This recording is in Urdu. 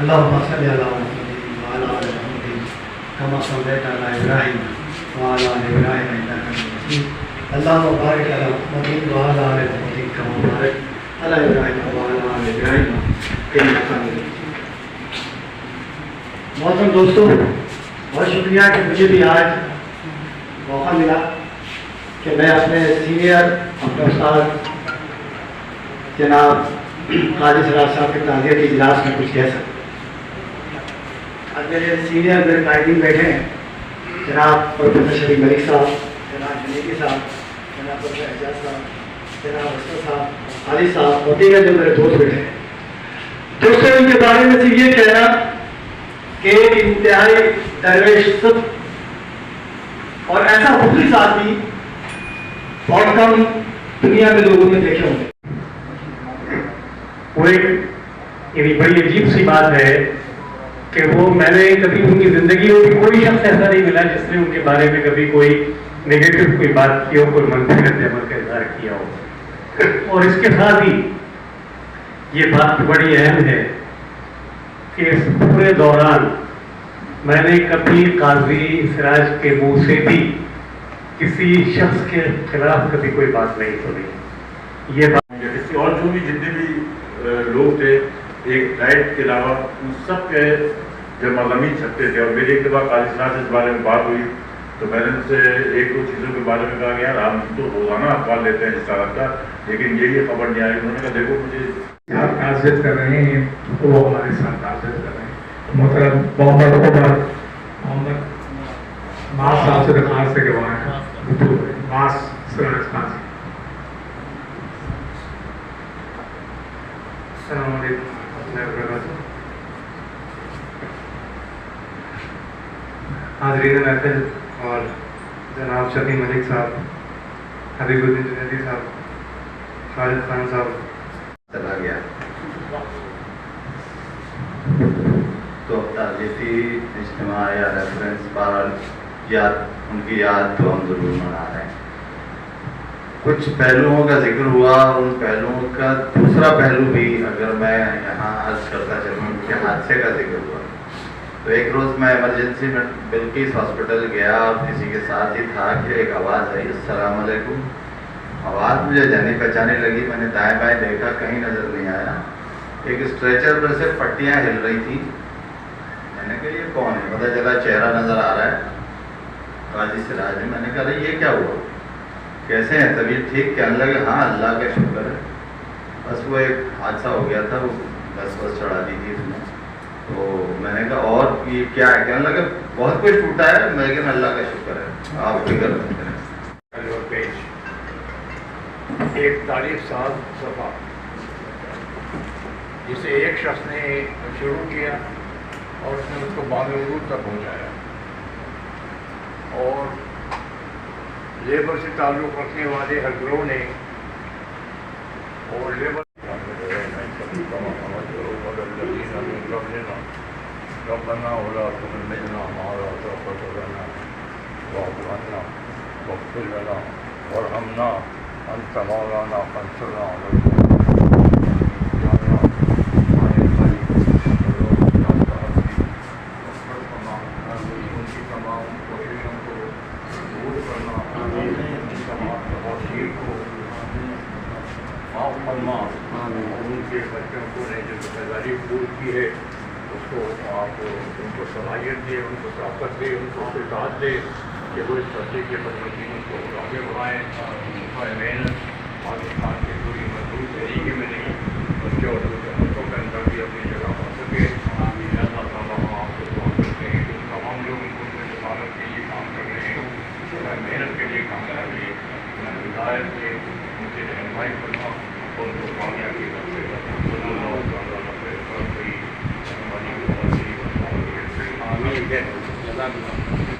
اللهم صل على محمد وعلى آل محمد كما صليت على إبراهيم وعلى آل إبراهيم إنك حميد مجيد. اللهم بارك على محمد وعلى آل محمد كما باركت على إبراهيم وعلى آل إبراهيم إنك حميد مجيد. محترم دوستوں، بہت شکریہ کہ مجھے بھی آج موقع ملا کہ میں اپنے سینئر اپنے استاد جناب قاضی سراج صاحب کے تعزیتی اجلاس میں کچھ کہہ سکتا. آج میرے سینئر میرے قائدین بیٹھے ہیں، جناب پروفیسر شریف ملک صاحب، جناب جنیدی صاحب، جناب پروفیسر اعجاز صاحب، جناب اسد صاحب، علی صاحب اور دیگر جو میرے دوست بیٹھے ہیں. دوستوں، ان کے بارے میں صرف یہ کہنا کہ ایک انتہائی درویش سب اور ایسا مخلص آدمی بہت کم دنیا میں لوگوں نے دیکھے ہوں گے. وہ ایک یعنی بڑی عجیب سی بات ہے کہ وہ میں نے کبھی ان کی زندگی میں کوئی شخص ایسا نہیں ملا جس نے ان کے بارے میں کبھی کوئی نیگیٹو کوئی بات کی ہو، کوئی منفی رد عمل کا اظہار کیا ہو. اور اس کے ساتھ ہی یہ بات بڑی اہم ہے کہ اس پورے دوران میں نے کبھی قاضی سراج کے منہ سے بھی کسی شخص کے خلاف کبھی کوئی بات نہیں سنی. یہ بات اور جو بھی جتنے بھی لوگ تھے ایک ڈائٹ کے علاوہ ان سب کے جب مضامین چھپتے تھے، اور میری ایک دفعہ قاضی سراج سے اس بارے میں بات ہوئی تو میں نے ان سے ایک دو چیزوں کے بارے میں کہا کہ یار ہم تو روزانہ اخبار لیتے ہیں اس طرح کا، لیکن یہ خبر نہیں آئی. انہوں نے کہا دیکھو مجھے آپ تعزیت کر رہے ہیں، وہ ہمارے ساتھ تعزیت کر رہے ہیں. محترم محمد ماس صاحب سے درخواست ہے کہ وہ آئیں. ماس سراج خان. السلام علیکم ورحمۃ اللہ وبرکاتہ. حاضرین محفل اور جناب شفیع ملک صاحب، حبیب الدین جنیدی صاحب، خالد خان صاحب. چلا گیا تو تعزیتی اجتماع یا ریفرنس بہرحال یاد، ان کی یاد تو ہم ضرور منا رہے ہیں. کچھ پہلوؤں کا ذکر ہوا، ان پہلوؤں کا دوسرا پہلو بھی اگر میں یہاں عرض کرتا چلوں کہ حادثے کا ذکر ہوا. تو ایک روز میں ایمرجنسی میں بلقیس ہاسپٹل گیا اور کسی کے ساتھ ہی تھا کہ ایک آواز آئی السلام علیکم. آواز مجھے جانی پہچانی لگی. میں نے دائیں بائیں دیکھا، کہیں نظر نہیں آیا. ایک اسٹریچر پر سے پٹیاں ہل رہی تھیں. میں نے کہا یہ کون ہے؟ پتہ چلا چہرہ نظر آ رہا ہے قاضی سراج ہے. میں نے کہا یہ کیا ہوا، کیسے ہیں، طبیعت ٹھیک؟ کہنے لگے ہاں اللہ کا شکر ہے، بس وہ ایک حادثہ ہو گیا تھا، وہ بس چڑھا دی تھی اس میں. تو میں نے کہا اور یہ کیا ہے؟ کہنے لگے بہت کچھ ٹوٹا ہے. میں کہ اللہ کا شکر ہے، آپ فکر مت کریں. ایک تاریخ ساز صفحہ جسے ایک شخص نے شروع کیا اور اس نے اس کو بام وجود تک پہنچایا، اور لیبر سے تعلق رکھنے والے ہر گروہ نے اور لیبر ربنا ولا تحملنا ما لا طاقة لنا واعف عنا واغفر لنا وارحمنا أنت مولانا فانصرنا على القوم ان کے بچوں کو نے جو ذمہ پوری کی ہے اس کو آپ ان کو صلاحیت دے، ان کو طاقت دے، ان کو استطاعت دے کہ وہ اس طرح کے بدمزین کو آگے بڑھائیں. محنت پاکستان کے پوری مضبوط طریقے میں نہیں بلکہ اور دوسرے ملکوں کے اندر بھی اپنی جگہ پا سکے. اللہ تعالیٰ ہم آپ کو دعا کرتے ہیں کہ تمام لوگ ان کو اپنے سفارت کے لیے کام کر رہے ہیں، محنت کے لیے کام کر رہے ہیں. ہدایت سے ان سے رہنمائی کرنا اور ان کو کامیابی کرتے